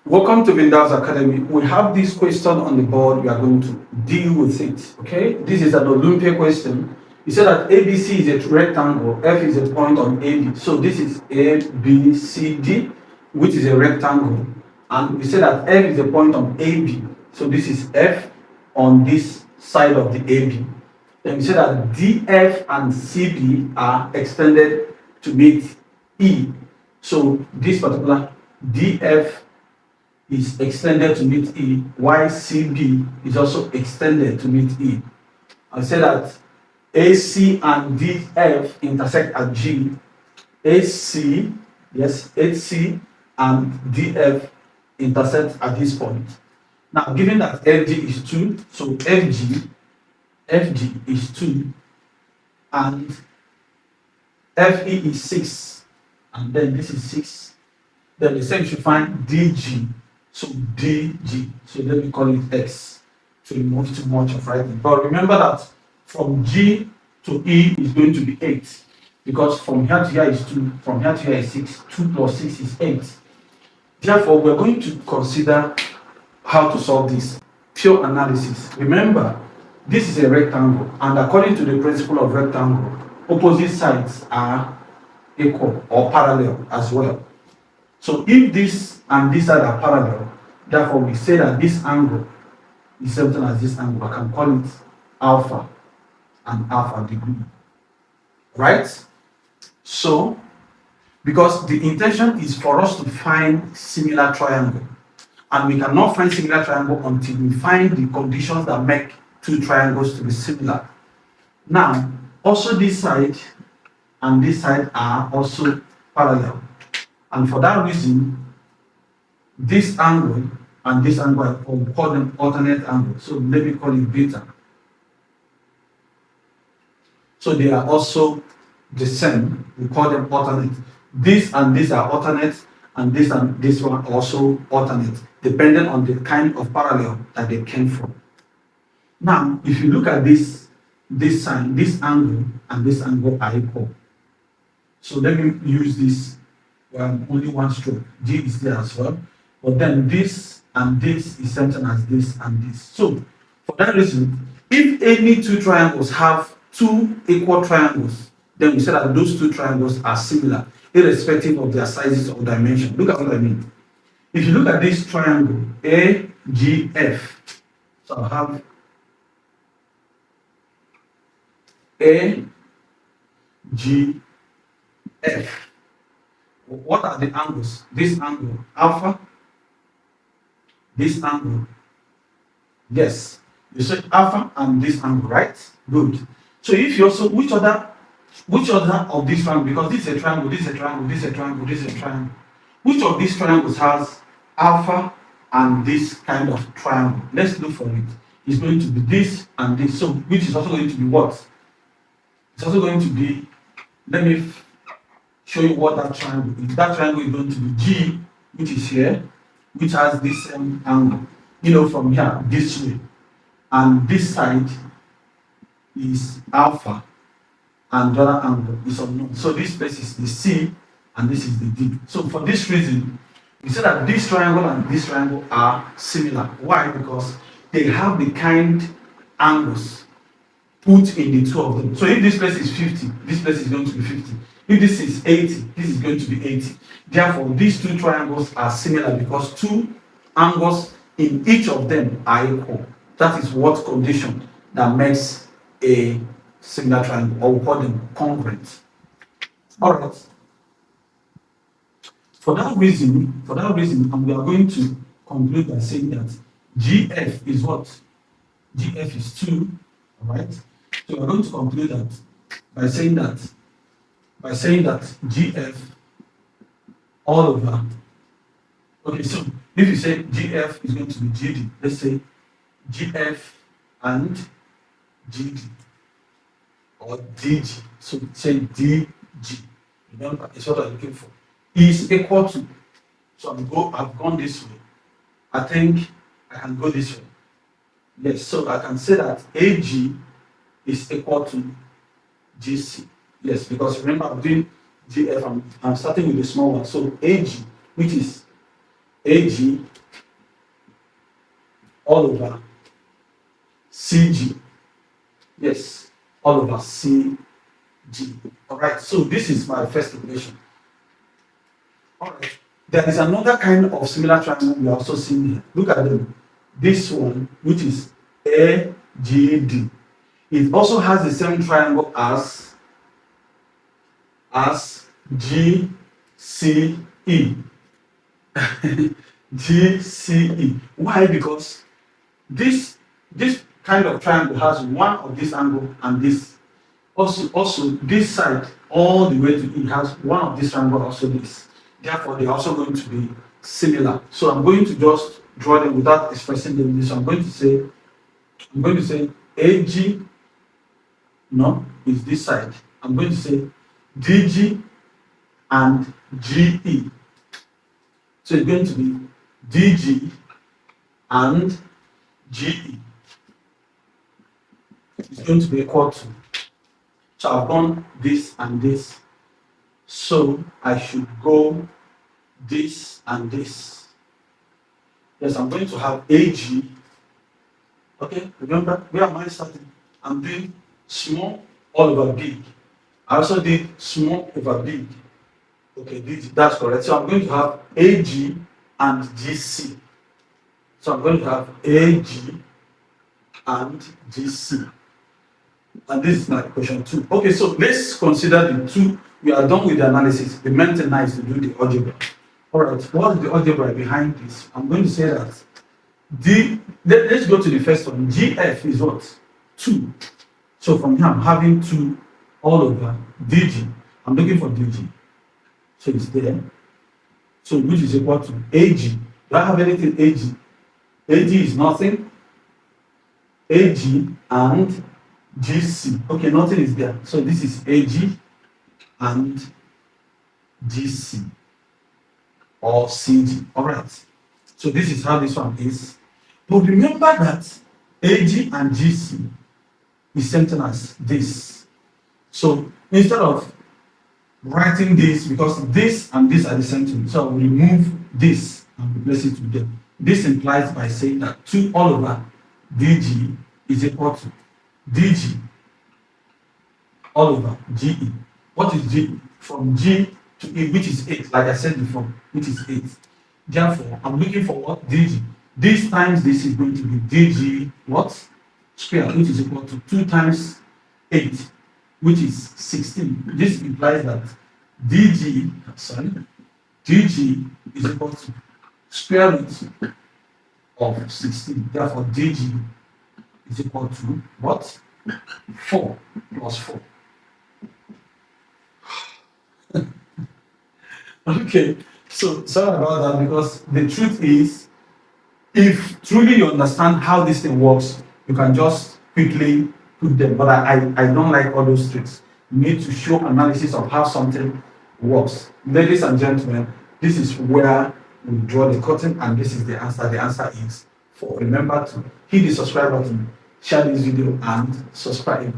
Welcome to VINDAL'S Academy. We have this question on the board. We are going to deal with it. Okay, this is an Olympiad question. You said that ABC is a rectangle, F is a point on AB. So this is ABCD, which is a rectangle. And we said that F is a point on AB. So this is F on this side of the AB. Then we said that DF and CB are extended to meet E. So this particular DF is extended to meet E, while CB is also extended to meet E. I said that AC and DF intersect at G. AC, yes, AC and DF intersect at this point. Now, given that FG is 2, so FG is 2, and FE is 6, and then this is 6. Then the same should find DG. So DG, so let me call it X to remove too much of writing. But remember that from G to E is going to be 8, because from here to here is 2, from here to here is 6, 2 plus 6 is 8. Therefore, we're going to consider how to solve this. Pure analysis. Remember, this is a rectangle, and according to the principle of rectangle, opposite sides are equal or parallel as well. So if this and this side are parallel, therefore we say that this angle is something as this angle. I can call it alpha and alpha degree. Right? So, because the intention is for us to find similar triangle. And we cannot find similar triangle until we find the conditions that make two triangles to be similar. Now, also this side and this side are also parallel. And for that reason, this angle and this angle, I call them alternate angles. So let me call it beta. So they are also the same. We call them alternate. This and this are alternate, and this one also alternate, depending on the kind of parallel that they came from. Now, if you look at this side, this angle and this angle are equal. So let me use this. Only one stroke. G is there as well. But then this and this is something as this and this. So for that reason, if any two triangles have two equal triangles, then we say that those two triangles are similar, irrespective of their sizes or dimension. Look at what I mean. If you look at this triangle, AGF, so I'll have AGF. What are the angles? This angle, alpha. This angle. Yes. You said alpha and this angle, right? Good. So if you also, which other of these triangles, because this is a triangle, this is a triangle, this is a triangle, this is a triangle. Which of these triangles has alpha and this kind of triangle? Let's look for it. It's going to be this and this. So which is also going to be what? It's also going to be, let me show you what that triangle is. That triangle is going to be G, which is here, which has this same angle, from here, this way. And this side is alpha, and the other angle is unknown. So this place is the C, and this is the D. So for this reason, we say that this triangle and this triangle are similar. Why? Because they have the kind angles put in the two of them. So if this place is 50, this place is going to be 50. If this is 80, this is going to be 80. Therefore, these two triangles are similar because two angles in each of them are equal. That is what condition that makes a similar triangle, or we call them congruent. All right. For that reason, and we are going to conclude by saying that GF is what? GF is 2, all right? So we are going to conclude that by saying that GF all over. Okay, so if you say GF is going to be GD, let's say GF and GD or DG. So say DG. Remember, it's what I'm looking for. Is equal to. So I've gone this way. I think I can go this way. Yes, so I can say that AG is equal to GC. Yes, because remember I'm doing GF, I'm starting with the small one. So AG, which is AG all over CG. Yes, all over CG. Alright, so this is my first equation. Alright, there is another kind of similar triangle we are also seeing here. Look at them. This one, which is AGD. It also has the same triangle as GCE. GCE. Why? Because this kind of triangle has one of this angle and this. Also this side all the way to E has one of this triangle, also this. Therefore, they are also going to be similar. So I'm going to just draw them without expressing them. So I'm going to say AG, no, is this side. I'm going to say DG and GE. So it's going to be DG and GE. It's going to be equal to. So I've done this and this. So I should go this and this. Yes, I'm going to have AG. Okay, remember, where am I starting? I'm doing small all over big. I also did small over big. Okay, that's correct. So I'm going to have AG and GC. So I'm going to have AG and GC. And this is my equation 2. Okay, so let's consider the two. We are done with the analysis. The main thing now is to do the algebra. All right, what is the algebra behind this? I'm going to say that let's go to the first one. GF is what? 2. So from here, I'm having 2 all over DG. I'm looking for DG. So it's there. So which is equal to AG. Do I have anything AG? AG is nothing. AG and GC. Okay, nothing is there. So this is AG and GC or CG. All right. So this is how this one is. But remember that AG and GC is same thing as this. So instead of writing this, because this and this are the same thing, so I will remove this and replace it with them. This implies by saying that 2 all over DG is equal to DG all over GE. What is GE? From G to E, which is 8, like I said before, which is 8. Therefore, I'm looking for what? DG. This times this is going to be DG what? Square, which is equal to 2 times 8, which is 16. This implies that DG is equal to square root of 16. Therefore, DG is equal to what? 4 plus 4. Okay, so sorry about that, because the truth is, if truly you understand how this thing works, you can just quickly put them. But I don't like all those tricks. You need to show analysis of how something works. Ladies and gentlemen, this is where we draw the curtain, and this is the answer. The answer is 4. Remember to hit the subscribe button, share this video, and subscribe.